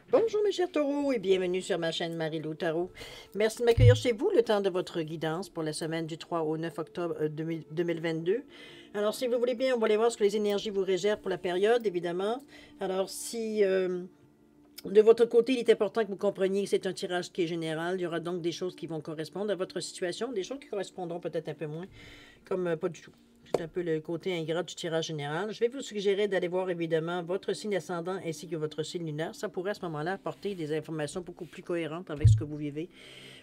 Bonjour mes chers taureaux et bienvenue sur ma chaîne Marie-Lou Tarot. Merci de m'accueillir chez vous le temps de votre guidance pour la semaine du 3 au 9 octobre 2022. Alors si vous voulez bien, on va aller voir ce que les énergies vous réservent pour la période, évidemment. Alors si de votre côté, il est important que vous compreniez que c'est un tirage qui est général, il y aura donc des choses qui vont correspondre à votre situation, des choses qui correspondront peut-être un peu moins, comme pas du tout. C'est un peu le côté ingrat du tirage général. Je vais vous suggérer d'aller voir évidemment votre signe ascendant ainsi que votre signe lunaire. Ça pourrait à ce moment-là apporter des informations beaucoup plus cohérentes avec ce que vous vivez.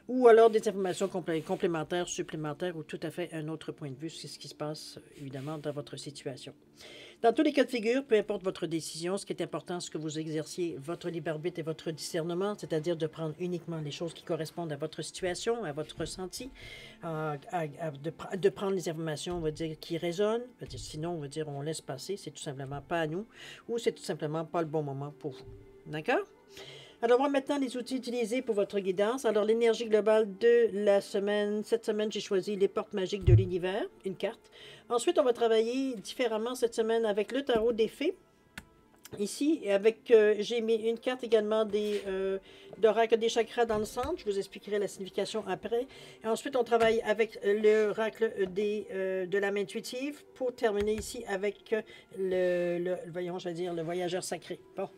Ou alors des informations complémentaires, supplémentaires ou tout à fait un autre point de vue sur ce qui se passe évidemment dans votre situation. Dans tous les cas de figure, peu importe votre décision, ce qui est important, c'est que vous exerciez votre libre arbitre et votre discernement, c'est-à-dire de prendre uniquement les choses qui correspondent à votre situation, à votre ressenti, de prendre les informations, on va dire, qui résonnent. Sinon, on va dire, on laisse passer, c'est tout simplement pas à nous, ou c'est tout simplement pas le bon moment pour vous. D'accord? Alors, on va maintenant les outils utilisés pour votre guidance. Alors, l'énergie globale de la semaine. Cette semaine, j'ai choisi les portes magiques de l'univers, une carte. Ensuite, on va travailler différemment cette semaine avec le tarot des fées. Ici, j'ai mis une carte également d'oracle des chakras dans le centre. Je vous expliquerai la signification après. Et ensuite, on travaille avec l'oracle de l'âme intuitive pour terminer ici avec voyons, je vais dire, le voyageur sacré. Bon.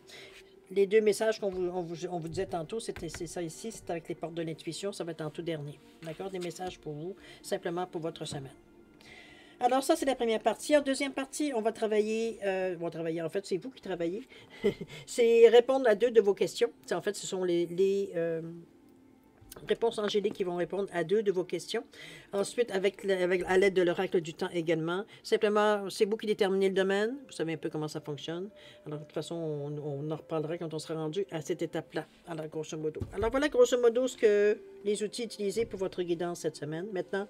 Les deux messages qu'on vous disait tantôt, c'est ça ici, c'est avec les portes de l'intuition, ça va être en tout dernier. D'accord? Des messages pour vous, simplement pour votre semaine. Alors ça, c'est la première partie. En deuxième partie, on va travailler, en fait, c'est vous qui travaillez. C'est répondre à deux de vos questions. En fait, ce sont les réponses angéliques qui vont répondre à deux de vos questions. Ensuite, à l'aide de l'oracle du temps également. Simplement, c'est vous qui déterminez le domaine. Vous savez un peu comment ça fonctionne. Alors, de toute façon, on en reparlera quand on sera rendu à cette étape-là. Alors, grosso modo. Alors, voilà, grosso modo, les outils utilisés pour votre guidance cette semaine. Maintenant,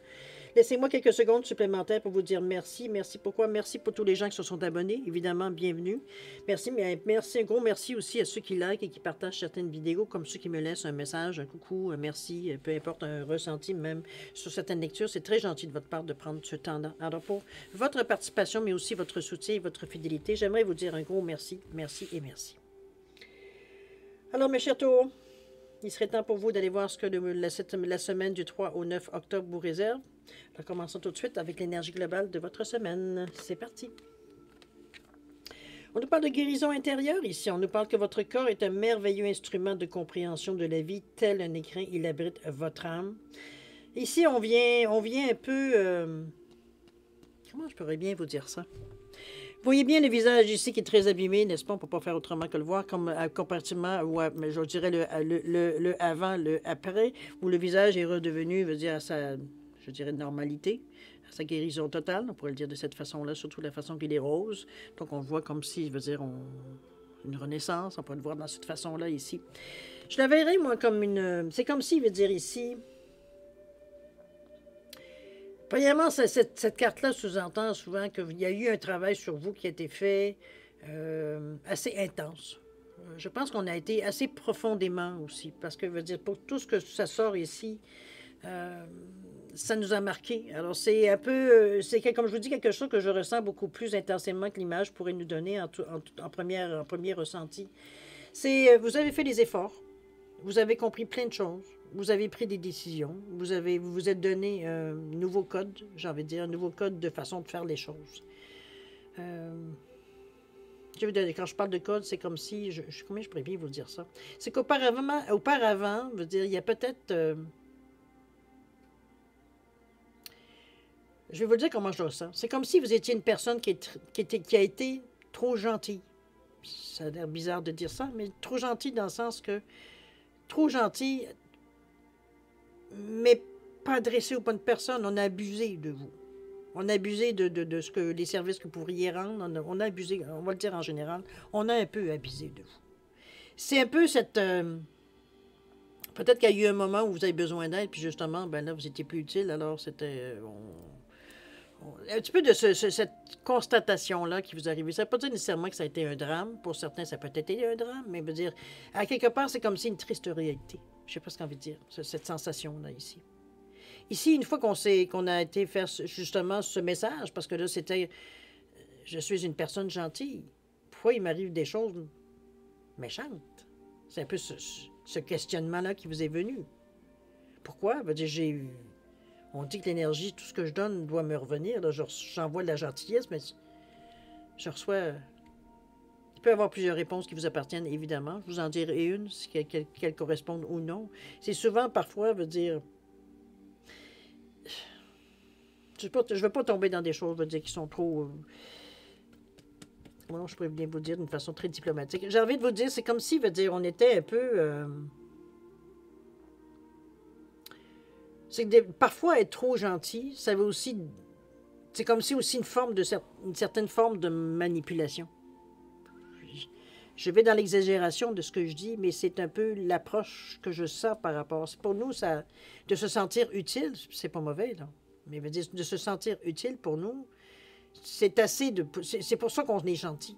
laissez-moi quelques secondes supplémentaires pour vous dire merci. Merci pourquoi? Merci pour tous les gens qui se sont abonnés. Évidemment, bienvenue. Merci, mais merci, un gros merci aussi à ceux qui like et qui partagent certaines vidéos, comme ceux qui me laissent un message, un coucou, un merci, peu importe, un ressenti même sur certaines lectures. C'est très gentil de votre part de prendre ce temps-là. Alors, pour votre participation, mais aussi votre soutien et votre fidélité, j'aimerais vous dire un gros merci, merci et merci. Alors, mes chers taureaux, il serait temps pour vous d'aller voir ce que la semaine du 3 au 9 octobre vous réserve. Alors, commençons tout de suite avec l'énergie globale de votre semaine. C'est parti. On nous parle de guérison intérieure ici. On nous parle que votre corps est un merveilleux instrument de compréhension de la vie. Tel un écrin, il abrite votre âme. Ici, on vient un peu... comment je pourrais bien vous dire ça? Vous voyez bien le visage ici qui est très abîmé, n'est-ce pas? On ne peut pas faire autrement que le voir, comme comparativement, mais je dirais le avant, le après, où le visage est redevenu, veut dire, à sa, je dirais, normalité, à sa guérison totale, on pourrait le dire de cette façon-là, surtout la façon qu'il est rose. Donc on voit comme si, je veux dire, une renaissance, on peut le voir dans cette façon-là ici. Je la verrais, moi, comme une... C'est comme si, veut dire ici... Premièrement, cette carte-là sous-entend souvent qu'il y a eu un travail sur vous qui a été fait assez intense. Je pense qu'on a été assez profondément aussi, parce que, je veux dire, pour tout ce que ça sort ici, ça nous a marqué. Alors, c'est un peu, comme je vous dis, quelque chose que je ressens beaucoup plus intensément que l'image pourrait nous donner en premier ressenti. Vous avez fait des efforts, vous avez compris plein de choses. Vous avez pris des décisions. Vous vous êtes donné un nouveau code, j'ai envie de dire, un nouveau code de façon de faire les choses. Quand je parle de code, c'est comme si... comment je pourrais bien vous dire ça? C'est qu'auparavant, je veux dire, il y a peut-être... je vais vous dire comment je ressens. C'est comme si vous étiez une personne qui a été trop gentille. Ça a l'air bizarre de dire ça, mais trop gentille dans le sens que... Trop gentille... mais pas adressé aux bonnes personnes. On a abusé de vous. On a abusé de ce que les services que vous pourriez rendre. On a abusé, on va le dire en général, on a un peu abusé de vous. C'est un peu cette... peut-être qu'il y a eu un moment où vous avez besoin d'aide, puis justement, ben là, vous étiez plus utile, alors c'était... un petit peu de cette constatation-là qui vous arrive. Ça ne veut pas dire nécessairement que ça a été un drame. Pour certains, ça peut être été un drame, mais veut dire, à quelque part, c'est comme si une triste réalité. Je ne sais pas ce qu'on veut dire, cette sensation-là ici. Ici, une fois qu'on a été faire justement ce message, parce que là, c'était je suis une personne gentille. Pourquoi il m'arrive des choses méchantes? C'est un peu ce questionnement-là qui vous est venu. Pourquoi? Ben, on dit que l'énergie, tout ce que je donne doit me revenir. J'envoie de la gentillesse, mais je reçois... Il peut y avoir plusieurs réponses qui vous appartiennent, évidemment. Je vous en dirai une, qu'elle corresponde ou non. C'est souvent, parfois, veut dire... Je ne veux pas tomber dans des choses, veut dire, qui sont trop... Bon, je pourrais bien vous dire d'une façon très diplomatique. J'ai envie de vous dire, c'est comme si, veut dire, on était un peu... C'est que parfois, être trop gentil, ça veut aussi... C'est comme si aussi une certaine forme de manipulation. Je vais dans l'exagération de ce que je dis, mais c'est un peu l'approche que je sens par rapport. Pour nous, ça, de se sentir utile, c'est pas mauvais, là. Mais veut dire, de se sentir utile pour nous, c'est assez de... C'est pour ça qu'on est gentil.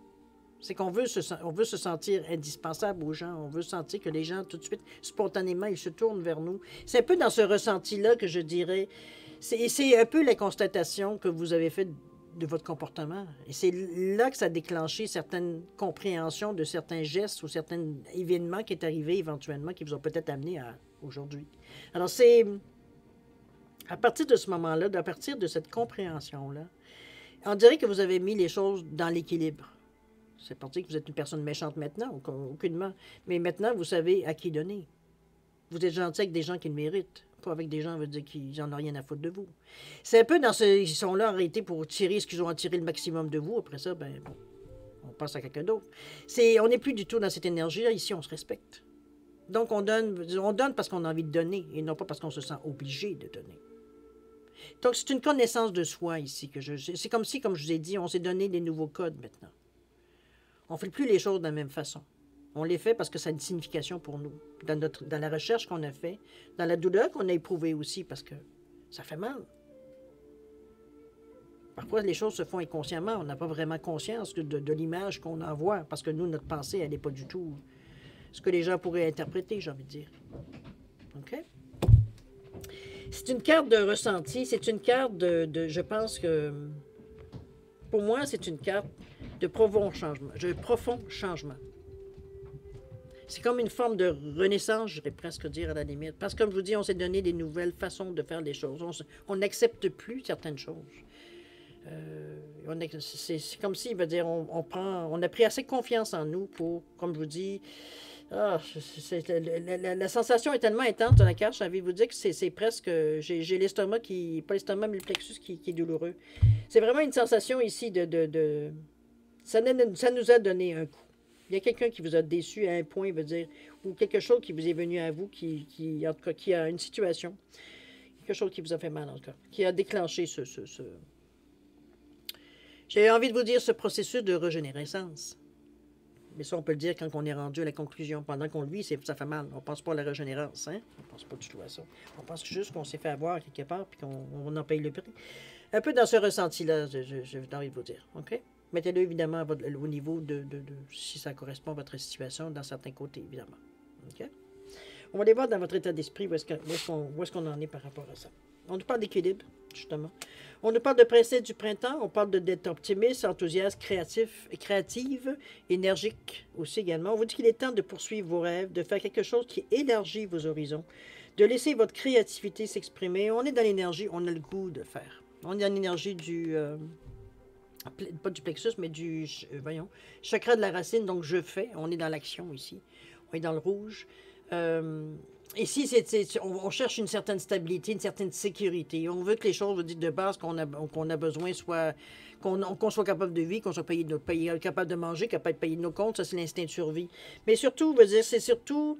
C'est qu'on veut se sentir indispensable aux gens. On veut sentir que les gens, tout de suite, spontanément, ils se tournent vers nous. C'est un peu dans ce ressenti-là que je dirais... C'est un peu la constatation que vous avez faite de votre comportement. Et c'est là que ça a déclenché certaines compréhensions de certains gestes ou certains événements qui est arrivé éventuellement, qui vous ont peut-être amené à aujourd'hui. Alors, c'est... À partir de ce moment-là, à partir de cette compréhension-là, on dirait que vous avez mis les choses dans l'équilibre. C'est pas dire que vous êtes une personne méchante maintenant, aucunement. Mais maintenant, vous savez à qui donner. Vous êtes gentil avec des gens qui le méritent, pas avec des gens qui n'en ont rien à foutre de vous. C'est un peu dans ils sont là arrêtés pour tirer ce qu'ils ont à tirer le maximum de vous. Après ça, ben bon, on passe à quelqu'un d'autre. On n'est plus du tout dans cette énergie-là. Ici, on se respecte. Donc, on donne parce qu'on a envie de donner et non pas parce qu'on se sent obligé de donner. Donc, c'est une connaissance de soi ici. C'est comme si, comme je vous ai dit, on s'est donné des nouveaux codes maintenant. On ne fait plus les choses de la même façon. On les fait parce que ça a une signification pour nous. Dans la recherche qu'on a fait, dans la douleur qu'on a éprouvée aussi, parce que ça fait mal. Parfois, les choses se font inconsciemment. On n'a pas vraiment conscience de l'image qu'on envoie, parce que nous, notre pensée, elle n'est pas du tout ce que les gens pourraient interpréter, j'ai envie de dire. OK? C'est une carte de ressenti, c'est une carte je pense que, pour moi, c'est une carte de profond changement. C'est comme une forme de renaissance, je vais presque dire à la limite. Parce que, comme je vous dis, on s'est donné des nouvelles façons de faire les choses. On n'accepte plus certaines choses. C'est comme si, il veut dire, on a pris assez confiance en nous pour, comme je vous dis, la sensation est tellement intense dans la carte, j'ai envie de vous dire que c'est presque, j'ai l'estomac pas l'estomac, mais le plexus qui est douloureux. C'est vraiment une sensation ici ça nous a donné un coup. Il y a quelqu'un qui vous a déçu à un point, veut dire, ou quelque chose qui vous est venu à vous, en tout cas, qui a une situation, quelque chose qui vous a fait mal, en tout cas, qui a déclenché J'ai envie de vous dire ce processus de régénérescence. Mais ça, on peut le dire quand on est rendu à la conclusion. Pendant qu'on le vit, ça fait mal. On ne pense pas à la régénérance, hein? On ne pense pas du tout à ça. On pense juste qu'on s'est fait avoir quelque part puis qu'on en paye le prix. Un peu dans ce ressenti-là, j'ai envie de vous dire, OK? Mettez-le évidemment au niveau si ça correspond à votre situation, dans certains côtés, évidemment. OK? On va aller voir dans votre état d'esprit où est-ce qu'on en est par rapport à ça. On nous parle d'équilibre, justement. On nous parle de princesse du printemps. On parle d'être optimiste, enthousiaste, créative, énergique aussi également. On vous dit qu'il est temps de poursuivre vos rêves, de faire quelque chose qui élargit vos horizons, de laisser votre créativité s'exprimer. On est dans l'énergie, on a le goût de faire. On est dans l'énergie pas du plexus, mais chakra de la racine, donc je fais. On est dans l'action ici. On est dans le rouge. Ici, on cherche une certaine stabilité, une certaine sécurité. On veut que les choses de base qu'on a besoin soient... Qu'on soit capable de vivre, qu'on soit capable de manger, capable de payer nos comptes. Ça, c'est l'instinct de survie. Mais surtout, c'est surtout...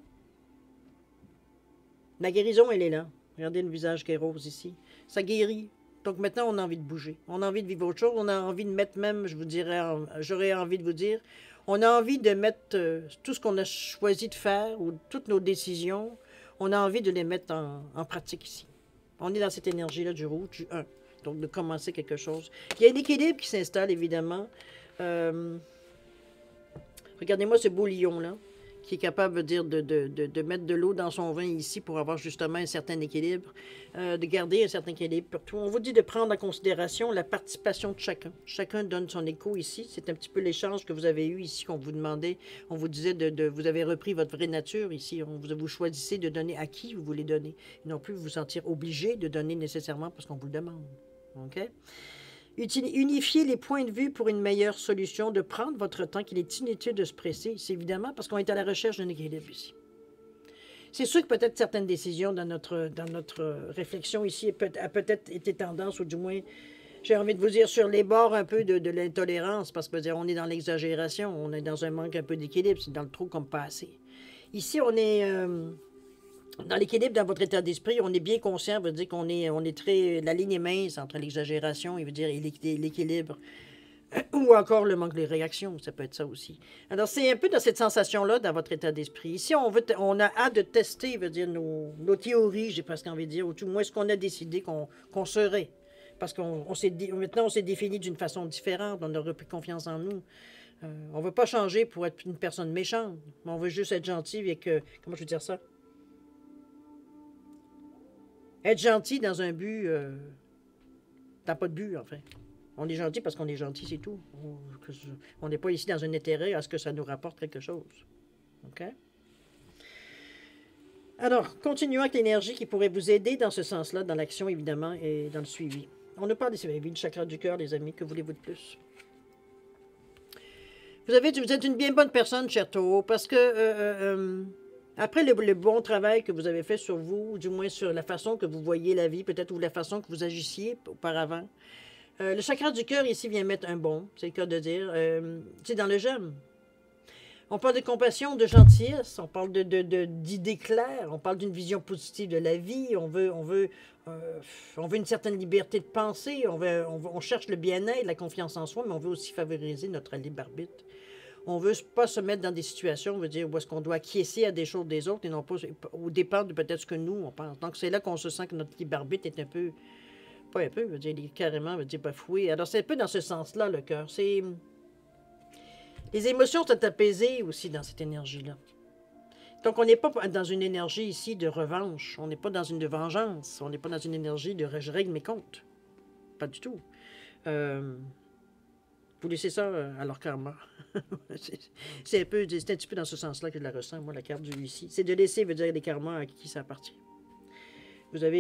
La guérison, elle est là. Regardez le visage qui est rose ici. Ça guérit. Donc maintenant, on a envie de bouger. On a envie de vivre autre chose. On a envie de mettre même, j'aurais envie de vous dire, on a envie de mettre tout ce qu'on a choisi de faire ou toutes nos décisions, on a envie de les mettre en pratique ici. On est dans cette énergie-là du rouge, du 1. Donc de commencer quelque chose. Il y a un équilibre qui s'installe, évidemment. Regardez-moi ce beau lion-là, qui est capable veut dire de mettre de l'eau dans son vin ici pour avoir justement un certain équilibre, de garder un certain équilibre. Surtout, on vous dit de prendre en considération la participation de chacun. Chacun donne son écho ici. C'est un petit peu l'échange que vous avez eu ici, qu'on vous demandait. On vous disait vous avez repris votre vraie nature ici. Vous choisissez de donner à qui vous voulez donner. Et non plus vous sentir obligé de donner nécessairement parce qu'on vous le demande. OK? Unifier les points de vue pour une meilleure solution, de prendre votre temps, qu'il est inutile de se presser. C'est évidemment parce qu'on est à la recherche d'un équilibre ici. C'est sûr que peut-être certaines décisions dans notre réflexion ici a peut-être été tendance, ou du moins, j'ai envie de vous dire, sur les bords un peu de l'intolérance, parce que on est dans l'exagération, on est dans un manque un peu d'équilibre, c'est dans le trop comme pas assez. Ici, on est... dans l'équilibre, dans votre état d'esprit, on est bien conscient, veut dire qu'on est très... La ligne est mince entre l'exagération, veut dire, et l'équilibre, ou encore le manque de réaction, ça peut être ça aussi. Alors, c'est un peu dans cette sensation-là, dans votre état d'esprit. Ici, on a hâte de tester, veut dire, nos théories, j'ai presque envie de dire, ou tout moins ce qu'on a décidé qu'on serait. Parce qu'on maintenant, on s'est défini d'une façon différente, on a repris confiance en nous. On ne veut pas changer pour être une personne méchante, mais on veut juste être gentil avec... comment je veux dire ça? Être gentil dans un but... T'as pas de but, en fait. On est gentil parce qu'on est gentil, c'est tout. On n'est pas ici dans un intérêt à ce que ça nous rapporte quelque chose. OK? Alors, continuons avec l'énergie qui pourrait vous aider dans ce sens-là, dans l'action, évidemment, et dans le suivi. On ne parle des suivis, du chakra du cœur, les amis. Que voulez-vous de plus? Vous êtes une bien bonne personne, cher Taureau, parce que... après le bon travail que vous avez fait sur vous, ou du moins sur la façon que vous voyez la vie, peut-être, ou la façon que vous agissiez auparavant, le chakra du cœur ici vient mettre un bon, c'est le cas de dire. C'est dans le j'aime. On parle de compassion, de gentillesse, on parle d'idées claires, on parle d'une vision positive de la vie, on veut une certaine liberté de penser, on cherche le bien-être, la confiance en soi, mais on veut aussi favoriser notre libre arbitre. On ne veut pas se mettre dans des situations, on veut dire, où est-ce qu'on doit acquiescer à des choses des autres et non pas au dépend de peut-être ce que nous, on pense. Donc, c'est là qu'on se sent que notre libre arbitre est un peu, pas un peu, veut dire, il est carrément, veut dire, bafoué. Alors, c'est un peu dans ce sens-là, le cœur. C'est... Les émotions sont apaisées aussi dans cette énergie-là. Donc, on n'est pas dans une énergie ici de revanche. On n'est pas dans une de vengeance. On n'est pas dans une énergie de je règle mes comptes. Pas du tout. Vous laissez ça à leur karma. c'est un petit peu dans ce sens-là que je la ressens, moi, la carte du ici. C'est de laisser, veut dire, les karmas à qui ça appartient.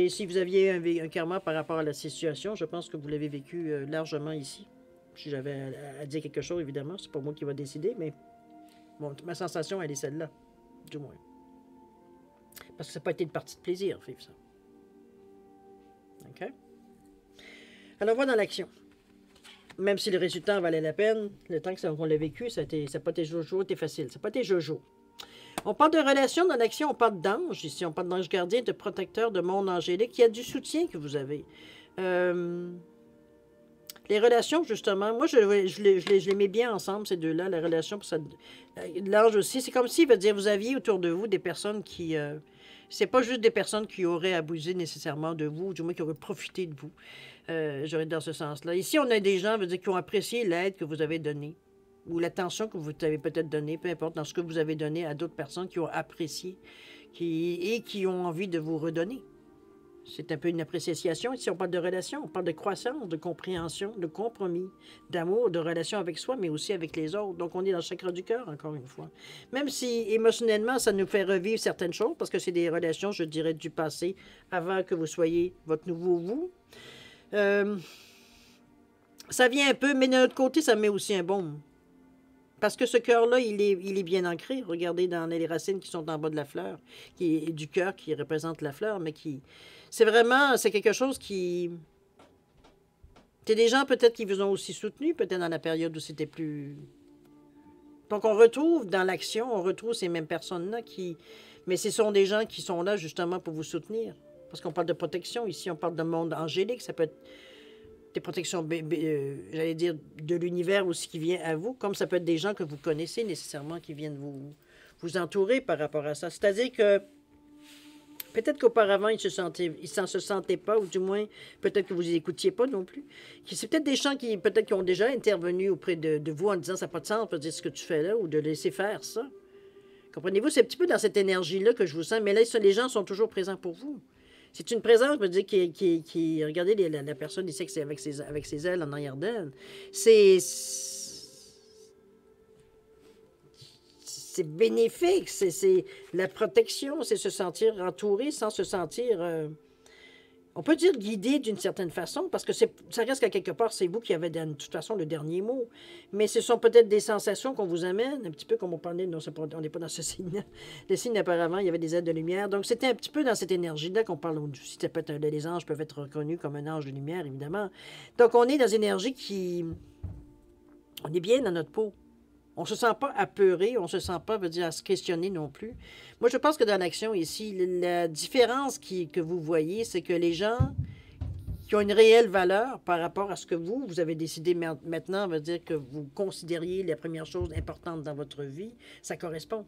Si vous aviez un karma par rapport à la situation, je pense que vous l'avez vécu largement ici. Si j'avais à dire quelque chose, évidemment, c'est pas moi qui va décider, mais bon, ma sensation, elle est celle-là, du moins. Parce que ça n'a pas été une partie de plaisir, vivre ça. OK? Alors, on va dans l'action. Même si le résultat en valait la peine, le temps qu'on l'a vécu, ça n'a pas été jojo, c'était facile. Ça n'a pas été jojo. On parle de relations dans l'action, on parle d'ange ici, on parle d'ange gardien, de protecteur, de monde angélique. Il y a du soutien que vous avez. Les relations, justement, moi, je les mets bien ensemble, ces deux-là, la relation, l'ange aussi. C'est comme si, veut dire, vous aviez autour de vous des personnes qui... c'est pas juste des personnes qui auraient abusé nécessairement de vous, ou du moins qui auraient profité de vous. J'aurais dans ce sens-là. Ici, on a des gens, veut dire, qui ont apprécié l'aide que vous avez donnée, ou l'attention que vous avez peut-être donnée, peu importe, dans ce que vous avez donné à d'autres personnes qui ont apprécié et qui ont envie de vous redonner. C'est un peu une appréciation. Ici, on parle de relation, on parle de croissance, de compréhension, de compromis, d'amour, de relation avec soi, mais aussi avec les autres. Donc, on est dans le chakra du cœur, encore une fois. Même si, émotionnellement, ça nous fait revivre certaines choses, parce que c'est des relations, je dirais, du passé, avant que vous soyez votre nouveau vous. Ça vient un peu, mais de notre côté, ça met aussi un baume. Parce que ce cœur-là, il est bien ancré. Regardez dans les racines qui sont en bas de la fleur, du cœur qui représente la fleur, mais qui... C'est quelque chose qui... C'est des gens peut-être qui vous ont aussi soutenu, peut-être dans la période où c'était plus... Donc on retrouve dans l'action, on retrouve ces mêmes personnes-là qui... Mais ce sont des gens qui sont là justement pour vous soutenir. Parce qu'on parle de protection ici, on parle de monde angélique, ça peut être des protections, j'allais dire, de l'univers aussi qui vient à vous, comme ça peut être des gens que vous connaissez nécessairement qui viennent vous entourer par rapport à ça. C'est-à-dire que peut-être qu'auparavant, ils s'en se sentaient pas, ou du moins, peut-être que vous les écoutiez pas non plus. C'est peut-être des gens qui ont déjà intervenu auprès de vous en disant « ça n'a pas de sens, on peut dire ce que tu fais là », ou de laisser faire ça. Comprenez-vous? C'est un petit peu dans cette énergie-là que je vous sens, mais là, les gens sont toujours présents pour vous. C'est une présence, je veux dire, regardez la personne ici avec ses ailes en arrière d'elle. C'est bénéfique, c'est la protection, c'est se sentir entouré sans se sentir, on peut dire guidé d'une certaine façon, parce que ça reste qu'à quelque part, c'est vous qui avez de toute façon le dernier mot. Mais ce sont peut-être des sensations qu'on vous amène, un petit peu comme on parlait, non, on n'est pas dans ce signe-là. Le signe apparemment, il y avait des ailes de lumière. Donc c'était un petit peu dans cette énergie-là qu'on parle aussi. Ça peut être, les anges peuvent être reconnus comme un ange de lumière, évidemment. Donc on est dans une énergie on est bien dans notre peau. On ne se sent pas apeuré, on ne se sent pas, veut dire, à se questionner non plus. Moi, je pense que dans l'action ici, la différence que vous voyez, c'est que les gens qui ont une réelle valeur par rapport à ce que vous avez décidé maintenant, veut dire que vous considériez les premières choses importantes dans votre vie, ça correspond.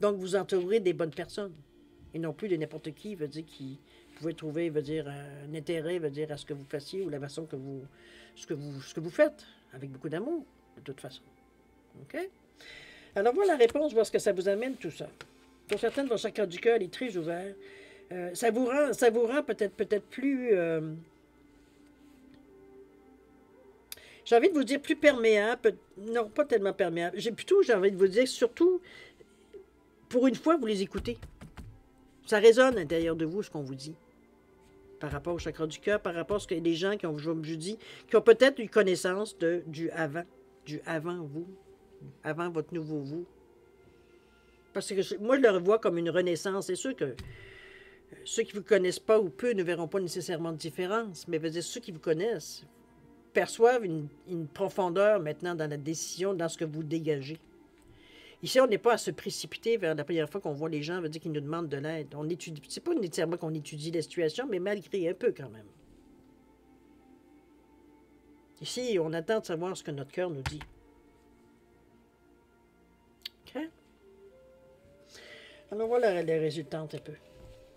Donc, vous entourez des bonnes personnes et non plus de n'importe qui, veut dire, qui pouvait trouver, veut dire, un intérêt, veut dire, à ce que vous fassiez ou la façon que ce que vous faites, avec beaucoup d'amour. De toute façon. OK? Alors, voilà la réponse, voir ce que ça vous amène, tout ça. Pour certaines, votre chakra du cœur est très ouvert. Ça vous rend peut-être plus... j'ai envie de vous dire plus perméable. Non, pas tellement perméable. J'ai envie de vous dire, surtout, pour une fois, vous les écoutez. Ça résonne à l'intérieur de vous, ce qu'on vous dit. Par rapport au chakra du cœur, par rapport à ce que les gens qui ont, je dis, qui ont peut-être eu connaissance du avant vous, avant votre nouveau vous. Parce que moi, je le revois comme une renaissance. C'est sûr que ceux qui ne vous connaissent pas ou peu ne verront pas nécessairement de différence, mais veut dire, ceux qui vous connaissent perçoivent une profondeur maintenant dans la décision, dans ce que vous dégagez. Ici, on n'est pas à se précipiter vers la première fois qu'on voit les gens, veut dire qu'ils nous demandent de l'aide. On étudie, c'est pas nécessairement qu'on étudie la situation, mais malgré un peu quand même. Ici, on attend de savoir ce que notre cœur nous dit. OK? Alors voilà les résultantes un peu.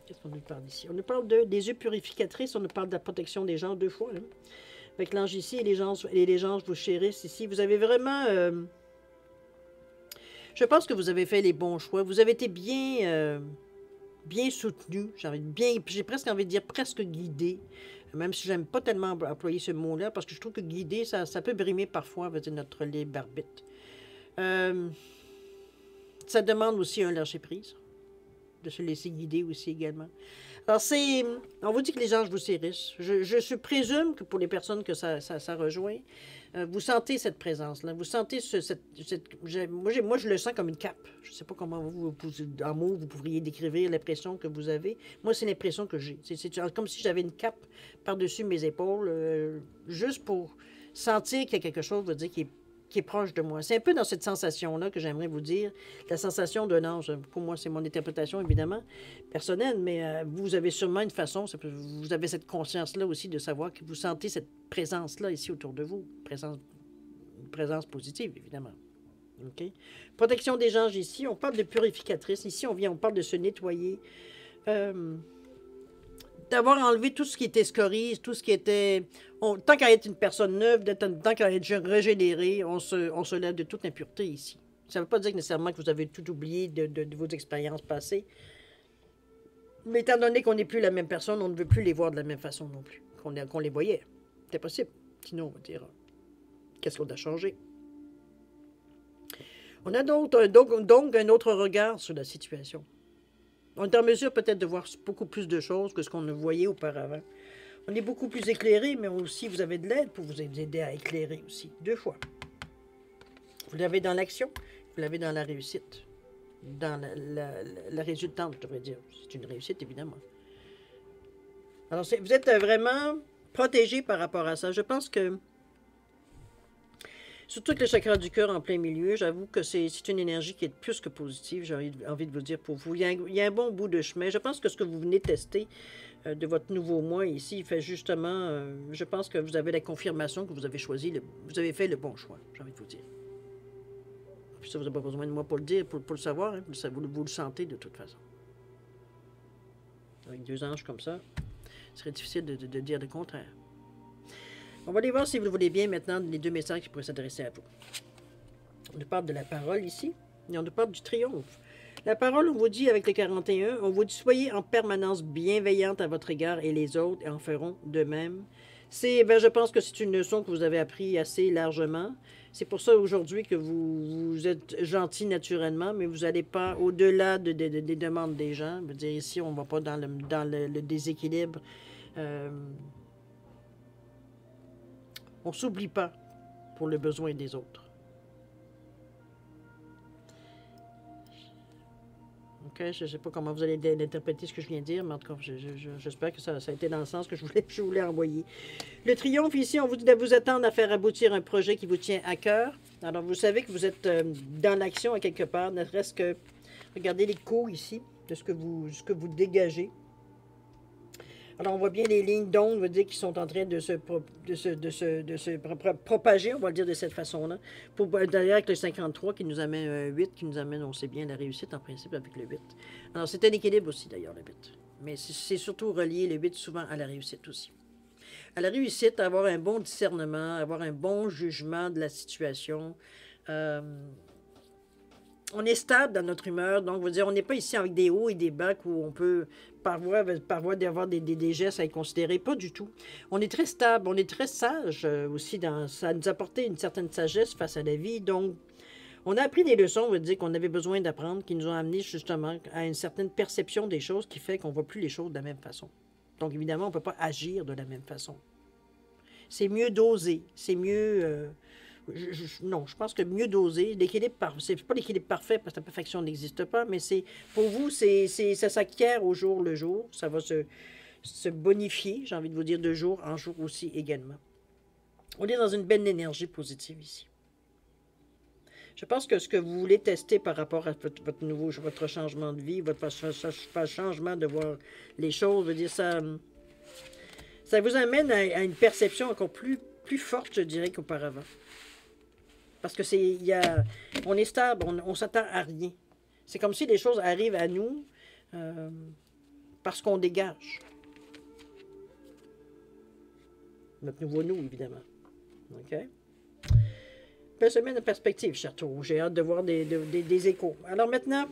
Qu'est-ce qu'on nous parle ici? On nous parle des œufs purificatrices, on nous parle de la protection des gens 2 fois. Hein? Avec l'ange ici et les anges vous chérissent ici. Vous avez vraiment... je pense que vous avez fait les bons choix. Vous avez été bien soutenu. J'ai presque envie de dire presque guidé. Même si j'aime pas tellement employer ce mot-là, parce que je trouve que guider, ça peut brimer parfois notre libre arbitre. Ça demande aussi un lâcher-prise, de se laisser guider aussi également. Alors, on vous dit que les anges vous chérissent. Je présume que pour les personnes que ça rejoint, vous sentez cette présence-là. Vous sentez moi, je le sens comme une cape. Je ne sais pas comment en mots, vous pourriez décrire l'impression que vous avez. Moi, c'est l'impression que j'ai. C'est comme si j'avais une cape par-dessus mes épaules, juste pour sentir qu'il y a quelque chose, veut dire, qui est proche de moi. C'est un peu dans cette sensation-là que j'aimerais vous dire, la sensation d'un ange. Pour moi, c'est mon interprétation, évidemment, personnelle, mais vous avez sûrement une façon, vous avez cette conscience-là aussi de savoir que vous sentez cette présence-là ici autour de vous. Une présence positive, évidemment. OK? Protection des anges ici, on parle de purificatrice. Ici, on parle de se nettoyer. D'avoir enlevé tout ce qui était scorise, tout ce qui était... tant qu'à être une personne neuve, tant qu'à être régénéré, on se lève de toute impureté ici. Ça ne veut pas dire nécessairement que vous avez tout oublié de vos expériences passées. Mais étant donné qu'on n'est plus la même personne, on ne veut plus les voir de la même façon non plus qu'on les voyait. C'est possible. Sinon, on va dire, qu'est-ce qu'on a changé? On a donc un autre regard sur la situation. On est en mesure peut-être de voir beaucoup plus de choses que ce qu'on ne voyait auparavant. On est beaucoup plus éclairé, mais aussi vous avez de l'aide pour vous aider à éclairer aussi. 2 fois. Vous l'avez dans l'action, vous l'avez dans la réussite. Dans la résultante, je devrais dire. C'est une réussite, évidemment. Alors, vous êtes vraiment protégé par rapport à ça. Je pense que, surtout avec le chakra du cœur en plein milieu, j'avoue que c'est une énergie qui est plus que positive, j'ai envie de vous dire pour vous. Il y a un bon bout de chemin. Je pense que ce que vous venez tester de votre nouveau mois ici, il fait justement, je pense que vous avez la confirmation que vous avez vous avez fait le bon choix, j'ai envie de vous dire. Puis ça, vous n'avez pas besoin de moi pour le dire, pour le savoir, hein. Vous le sentez de toute façon. Avec 2 anges comme ça, ce serait difficile de dire le contraire. On va aller voir si vous le voulez bien maintenant les 2 messages qui pourraient s'adresser à vous. On nous parle de la parole ici. Et on nous parle du triomphe. La parole, on vous dit avec le 41, on vous dit soyez en permanence bienveillante à votre égard et les autres en feront de même. Je pense que c'est une leçon que vous avez appris assez largement. C'est pour ça aujourd'hui que vous êtes gentil naturellement, mais vous n'allez pas au-delà des demandes des gens. Je veux dire, ici, on ne va pas dans le déséquilibre. On ne s'oublie pas pour le besoin des autres. OK, je ne sais pas comment vous allez interpréter ce que je viens de dire, mais en tout cas, j'espère que ça a été dans le sens que je voulais envoyer. Le triomphe, ici, on vous dit de vous attendre à faire aboutir un projet qui vous tient à cœur. Alors, vous savez que vous êtes dans l'action à quelque part, ne serait-ce que, regardez les coups ici, de ce que vous dégagez. Alors, on voit bien les lignes d'onde, veut dire, qui sont en train de se propager, on va le dire de cette façon-là. D'ailleurs, avec le 53 qui nous amène un 8, qui nous amène, on sait bien, la réussite en principe avec le 8. Alors, c'est un équilibre aussi, d'ailleurs, le 8. Mais c'est surtout relié, le 8, souvent à la réussite aussi. À la réussite, avoir un bon discernement, avoir un bon jugement de la situation. On est stable dans notre humeur, donc je veux dire, on n'est pas ici avec des hauts et des bas où on peut parfois avoir des gestes à y considérer. Pas du tout. On est très stable, on est très sage aussi. Ça nous a apporté une certaine sagesse face à la vie. Donc, on a appris des leçons, on veut dire qu'on avait besoin d'apprendre, qui nous ont amené justement à une certaine perception des choses qui fait qu'on ne voit plus les choses de la même façon. Donc, évidemment, on ne peut pas agir de la même façon. C'est mieux d'oser, c'est mieux... non, je pense que mieux doser, l'équilibre c'est pas l'équilibre parfait parce que la perfection n'existe pas, mais c'est pour vous, ça s'acquiert au jour le jour, ça va se bonifier, j'ai envie de vous dire, de jour en jour aussi également. On est dans une belle énergie positive ici. Je pense que ce que vous voulez tester par rapport à votre changement de vie, votre changement de voir les choses, veut dire ça vous amène à une perception encore plus forte, je dirais, qu'auparavant. Parce que on est stable, on ne s'attend à rien. C'est comme si les choses arrivent à nous parce qu'on dégage. Notre nouveau nous, évidemment. OK? Belle semaine de perspective, cher Taureau. J'ai hâte de voir des échos. Alors maintenant,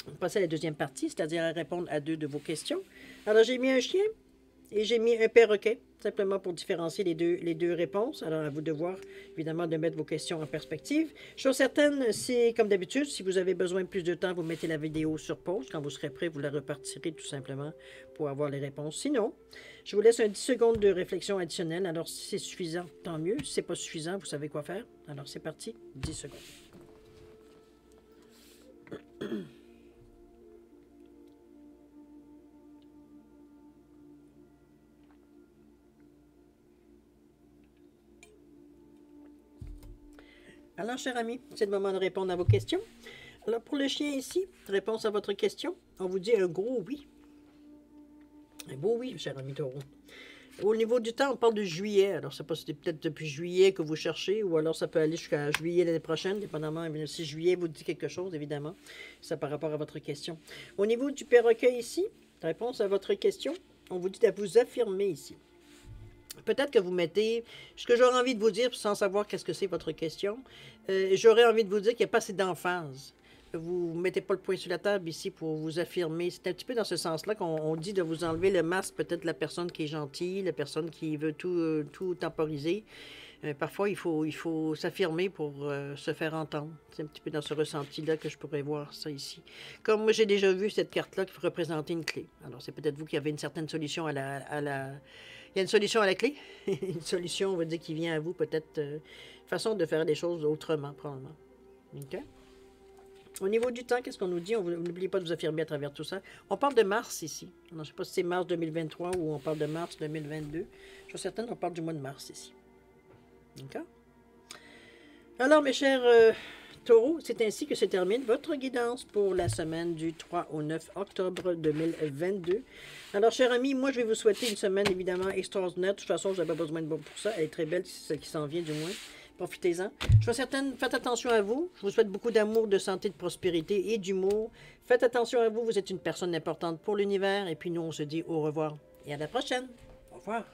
on va passer à la deuxième partie, c'est-à-dire à répondre à 2 de vos questions. Alors, j'ai mis un chien et j'ai mis un perroquet, simplement pour différencier les deux réponses. Alors, à vous de voir, évidemment, de mettre vos questions en perspective. Chose certaine, c'est comme d'habitude, si vous avez besoin de plus de temps, vous mettez la vidéo sur pause. Quand vous serez prêt, vous la repartirez tout simplement pour avoir les réponses. Sinon, je vous laisse un 10 secondes de réflexion additionnelle. Alors, si c'est suffisant, tant mieux. Si ce n'est pas suffisant, vous savez quoi faire. Alors, c'est parti, 10 secondes. Alors, cher ami, c'est le moment de répondre à vos questions. Alors, pour le chien ici, réponse à votre question, on vous dit un gros oui. Un beau oui, cher ami Taureau. Au niveau du temps, on parle de juillet. Alors, c'est pas si c'est peut-être depuis juillet que vous cherchez, ou alors ça peut aller jusqu'à juillet l'année prochaine, dépendamment si juillet vous dit quelque chose, évidemment. Ça par rapport à votre question. Au niveau du perroquet ici, réponse à votre question, on vous dit de vous affirmer ici. Peut-être que vous mettez, ce que j'aurais envie de vous dire, sans savoir qu'est-ce que c'est votre question, j'aurais envie de vous dire qu'il n'y a pas assez d'emphase. Vous ne mettez pas le poing sur la table ici pour vous affirmer. C'est un petit peu dans ce sens-là qu'on dit de vous enlever le masque, peut-être la personne qui est gentille, la personne qui veut tout temporiser. Parfois, il faut s'affirmer pour se faire entendre. C'est un petit peu dans ce ressenti-là que je pourrais voir ça ici. Comme moi, j'ai déjà vu cette carte-là qui représentait une clé. Alors, c'est peut-être vous qui avez une certaine solution à la... Il y a une solution à la clé. Une solution, on va dire, qui vient à vous, peut-être façon de faire les choses autrement, probablement. OK? Au niveau du temps, qu'est-ce qu'on nous dit? N'oubliez pas de vous affirmer à travers tout ça. On parle de mars ici. Je ne sais pas si c'est mars 2023 ou on parle de mars 2022. Je suis certaine qu'on parle du mois de mars ici. OK? Alors, mes chers taureaux, c'est ainsi que se termine votre guidance pour la semaine du 3 au 9 octobre 2022. Alors, chers amis, moi, je vais vous souhaiter une semaine évidemment extraordinaire. De toute façon, je n'avais pas besoin de bon pour ça. Elle est très belle, c'est ce qui s'en vient du moins. Profitez-en. Je suis certaine, faites attention à vous. Je vous souhaite beaucoup d'amour, de santé, de prospérité et d'humour. Faites attention à vous. Vous êtes une personne importante pour l'univers. Et puis nous, on se dit au revoir et à la prochaine. Au revoir.